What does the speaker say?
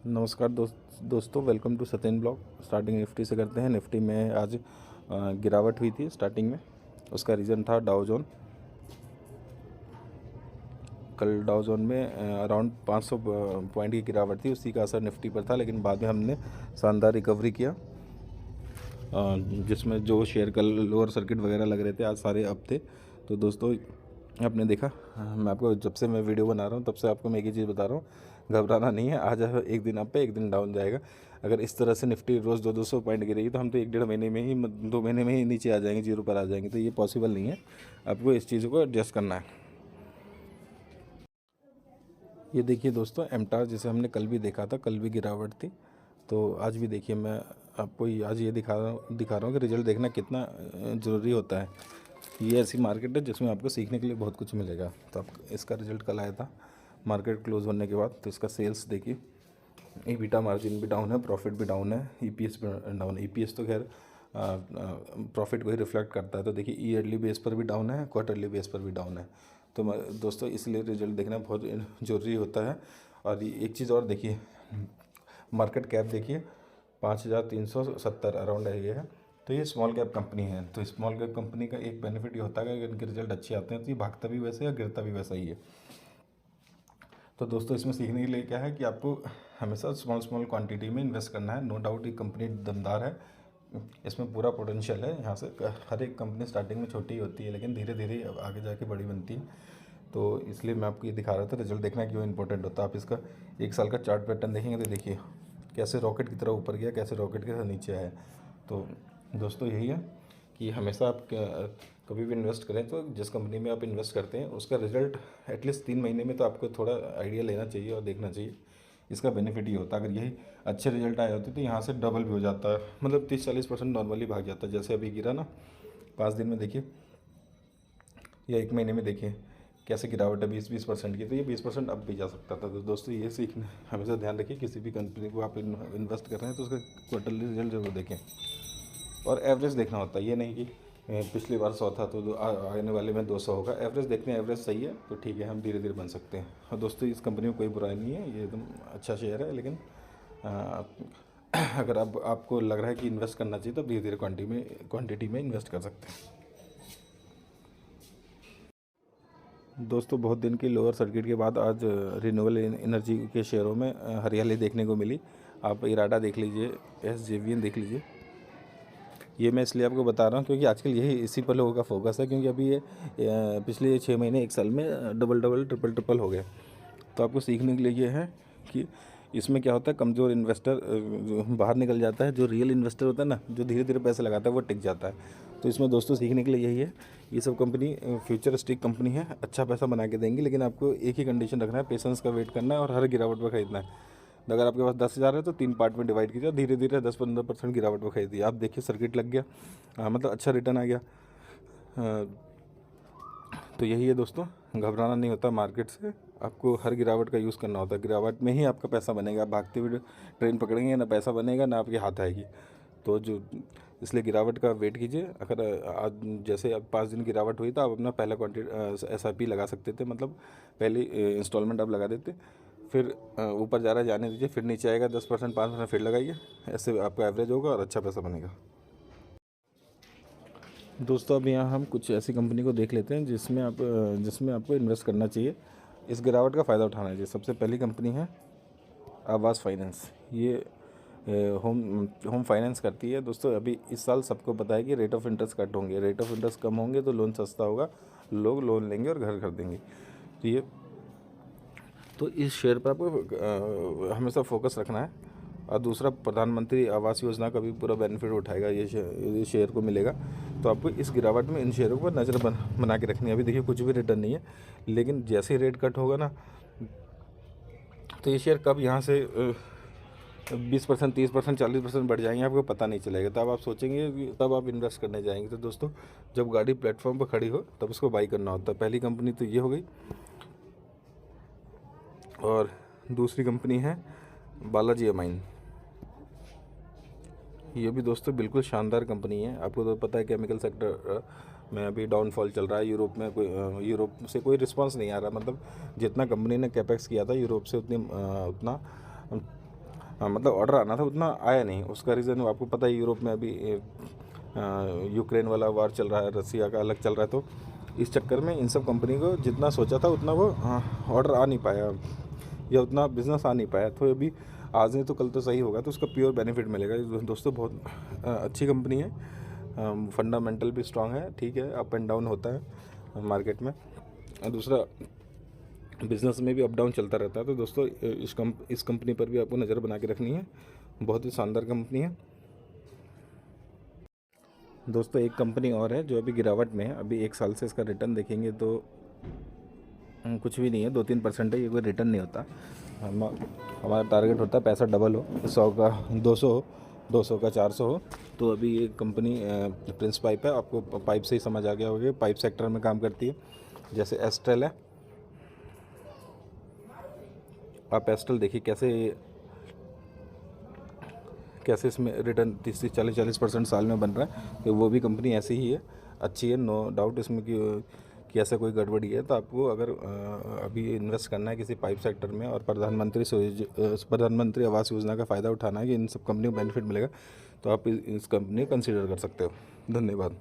नमस्कार दोस्तों, welcome to Satyan blog. Starting Nifty से करते हैं। निफ्टी में आज गिरावट हुई थी स्टार्टिंग में। उसका रीज़न था डाउ जोन। कल डाउ जोन में अराउंड 500 पॉइंट की गिरावट थी, उसी का असर निफ्टी पर था। लेकिन बाद में हमने शानदार रिकवरी किया, जिसमें जो शेयर कल लोअर सर्किट वगैरह लग रहे थे आज सारे अप थे। तो दोस्तों आपने देखा, मैं आपको जब से मैं वीडियो बना रहा हूँ तब से आपको मैं एक ही चीज़ बता रहा हूँ, घबराना नहीं है। आज एक दिन अप पे एक दिन डाउन जाएगा। अगर इस तरह से निफ्टी रोज़ 200 पॉइंट गिरेगी तो हम तो 1-1.5 महीने में ही 2 महीने में ही नीचे आ जाएंगे, जीरो पर आ जाएंगे। तो ये पॉसिबल नहीं है, आपको इस चीज़ को एडजस्ट करना है। ये देखिए दोस्तों, एमटार जिसे हमने कल भी देखा था, कल भी गिरावट थी, तो आज भी देखिए मैं आपको आज ये दिखा रहा हूँ कि रिजल्ट देखना कितना ज़रूरी होता है। ये ऐसी मार्केट है जिसमें आपको सीखने के लिए बहुत कुछ मिलेगा। तो आप इसका रिजल्ट कल आया था मार्केट क्लोज होने के बाद। तो इसका सेल्स देखिए, EBITDA मार्जिन भी डाउन है, प्रॉफिट भी डाउन है, EPS भी डाउन है। EPS तो खैर प्रॉफिट को ही रिफ्लेक्ट करता है। तो देखिए ईयरली बेस पर भी डाउन है, क्वार्टरली बेस पर भी डाउन है। तो दोस्तों इसलिए रिजल्ट देखना बहुत ज़रूरी होता है। और एक चीज़ और देखिए, मार्केट कैप देखिए 5370 अराउंड है ये है। तो ये स्मॉल कैप कंपनी है। तो स्मॉल कैप कंपनी का एक बेनिफिट ये होता है कि इनके रिजल्ट अच्छे आते हैं तो ये भागता भी वैसे है, गिरता भी वैसा ही है। तो दोस्तों इसमें सीखने के लिए क्या है कि आपको हमेशा स्मॉल स्मॉल क्वांटिटी में इन्वेस्ट करना है। नो डाउट ये कंपनी दमदार है, इसमें पूरा पोटेंशियल है। यहाँ से हर एक कंपनी स्टार्टिंग में छोटी होती है लेकिन धीरे धीरे आगे जाके बड़ी बनती है। तो इसलिए मैं आपको ये दिखा रहा था रिजल्ट देखना क्यों इंपॉर्टेंट होता है। आप इसका 1 साल का चार्ट पैटर्न देखेंगे तो देखिए कैसे रॉकेट की तरह ऊपर गया, कैसे रॉकेट की तरह नीचे आया। तो दोस्तों यही है कि हमेशा आप कभी भी इन्वेस्ट करें तो जिस कंपनी में आप इन्वेस्ट करते हैं उसका रिजल्ट एटलीस्ट 3 महीने में तो आपको थोड़ा आइडिया लेना चाहिए और देखना चाहिए। इसका बेनिफिट ये होता है, अगर यही अच्छे रिजल्ट आए होते तो यहाँ से डबल भी हो जाता है, मतलब 30-40% नॉर्मली भाग जाता है। जैसे अभी गिरा ना 5 दिन में देखिए, या 1 महीने में देखिए कैसे गिरावट है 20% की। तो ये 20% अब भी जा सकता था। तो दोस्तों ये सीखना हमेशा ध्यान रखिए, किसी भी कंपनी को आप इन्वेस्ट कर रहे हैं तो उसका क्वार्टरली रिजल्ट जरूर देखें। और एवरेज देखना होता है, ये नहीं कि पिछली बार 100 था तो आने वाले में 200 होगा। एवरेज देखते हैं, एवरेज सही है तो ठीक है, हम धीरे धीरे बन सकते हैं। और दोस्तों इस कंपनी में कोई बुराई नहीं है, ये एकदम अच्छा शेयर है। लेकिन अगर आपको लग रहा है कि इन्वेस्ट करना चाहिए तो धीरे धीरे क्वांटिटी में इन्वेस्ट कर सकते हैं। दोस्तों बहुत दिन की लोअर सर्किट के बाद आज रिन्यूएबल एनर्जी के शेयरों में हरियाली देखने को मिली। आप इराडा देख लीजिए, SJVN देख लीजिए। ये मैं इसलिए आपको बता रहा हूँ क्योंकि आजकल यही इसी पर लोगों का फोकस है, क्योंकि अभी ये पिछले 6 महीने 1 साल में डबल डबल ट्रिपल ट्रिपल हो गए। तो आपको सीखने के लिए ये है कि इसमें क्या होता है, कमज़ोर इन्वेस्टर बाहर निकल जाता है, जो रियल इन्वेस्टर होता है ना, जो धीरे धीरे पैसे लगाता है वो टिक जाता है। तो इसमें दोस्तों सीखने के लिए यही है, ये सब कंपनी फ्यूचरिस्टिक कंपनी है, अच्छा पैसा बना के देंगी। लेकिन आपको एक ही कंडीशन रखना है, पेशेंस का वेट करना है और हर गिरावट पर खरीदना है। तो अगर आपके पास 10,000 है तो 3 पार्ट में डिवाइड कीजिए, धीरे धीरे 10-15% गिरावट पर खरीदिए। आप देखिए सर्किट लग गया, मतलब अच्छा रिटर्न आ गया। तो यही है दोस्तों, घबराना नहीं होता मार्केट से, आपको हर गिरावट का यूज़ करना होता है। गिरावट में ही आपका पैसा बनेगा। आप भागते हुए ट्रेन पकड़ेंगे ना पैसा बनेगा ना आपके हाथ आएगी। तो जो इसलिए गिरावट का वेट कीजिए। अगर आज जैसे अब 5 दिन गिरावट हुई तो आप अपना पहला SIP लगा सकते थे, मतलब पहली इंस्टॉलमेंट आप लगा देते। फिर ऊपर जा रहा है जाने दीजिए, फिर नीचे आएगा 10% 5% फिर लगाइए। ऐसे आपका एवरेज होगा और अच्छा पैसा बनेगा। दोस्तों अब यहाँ हम कुछ ऐसी कंपनी को देख लेते हैं जिसमें आपको इन्वेस्ट करना चाहिए, इस गिरावट का फ़ायदा उठाना चाहिए। सबसे पहली कंपनी है आवास फाइनेंस। ये होम फाइनेंस करती है। दोस्तों अभी इस साल सबको पता है कि रेट ऑफ इंटरेस्ट कट होंगे, रेट ऑफ इंटरेस्ट कम होंगे तो लोन सस्ता होगा, लोग लोन लेंगे और घर खरीदेंगे। तो इस शेयर पर आपको हमेशा फोकस रखना है। और दूसरा, प्रधानमंत्री आवास योजना का भी पूरा बेनिफिट उठाएगा, ये शेयर को मिलेगा। तो आपको इस गिरावट में इन शेयरों पर नज़र बना के रखनी है। अभी देखिए कुछ भी रिटर्न नहीं है, लेकिन जैसे ही रेट कट होगा ना तो ये शेयर कब यहाँ से 20%, 30%, 40% बढ़ जाएंगे, आपको पता नहीं चलेगा। तब आप सोचेंगे कि तब आप इन्वेस्ट करने जाएंगे। तो दोस्तों जब गाड़ी प्लेटफॉर्म पर खड़ी हो तब उसको बाई करना होता है। पहली कंपनी तो ये हो गई। और दूसरी कंपनी है बालाजी अमाइन। ये भी दोस्तों बिल्कुल शानदार कंपनी है। आपको तो पता है केमिकल सेक्टर में अभी डाउनफॉल चल रहा है। यूरोप से कोई रिस्पांस नहीं आ रहा, मतलब जितना कंपनी ने कैपेक्स किया था यूरोप से उतना मतलब ऑर्डर आना था उतना आया नहीं। उसका रीज़न आपको पता है, यूरोप में अभी यूक्रेन वाला वार चल रहा है, रसिया का अलग चल रहा है, तो इस चक्कर में इन सब कंपनी को जितना सोचा था उतना वो ऑर्डर आ नहीं पाया या उतना बिज़नेस आ नहीं पाया। तो अभी आज नहीं तो कल तो सही होगा, तो उसका प्योर बेनिफिट मिलेगा। दोस्तों बहुत अच्छी कंपनी है, फंडामेंटल भी स्ट्रांग है, ठीक है, अप एंड डाउन होता है मार्केट में, और दूसरा बिज़नेस में भी अप डाउन चलता रहता है। तो दोस्तों इस कंपनी पर भी आपको नज़र बना के रखनी है, बहुत ही शानदार कंपनी है। दोस्तों एक कंपनी और है जो अभी गिरावट में है, अभी 1 साल से इसका रिटर्न देखेंगे तो कुछ भी नहीं है, 2-3% है, ये कोई रिटर्न नहीं होता। हमारा टारगेट होता है पैसा डबल हो, 100 का 200 हो, 200 का 400 हो। तो अभी ये कंपनी प्रिंस पाइप है, आपको पाइप से ही समझ आ गया होगा, पाइप सेक्टर में काम करती है। जैसे एस्ट्रल है, आप एस्ट्रल देखिए कैसे इसमें रिटर्न 30-40% साल में बन रहा है। तो वो भी कंपनी ऐसी ही है, अच्छी है, नो डाउट इसमें कि ऐसा कोई गड़बड़ी है। तो आपको अगर अभी इन्वेस्ट करना है किसी पाइप सेक्टर में और प्रधानमंत्री आवास योजना का फ़ायदा उठाना है कि इन सब कंपनी को बेनिफिट मिलेगा, तो आप इस कंपनी को कंसिडर कर सकते हो। धन्यवाद।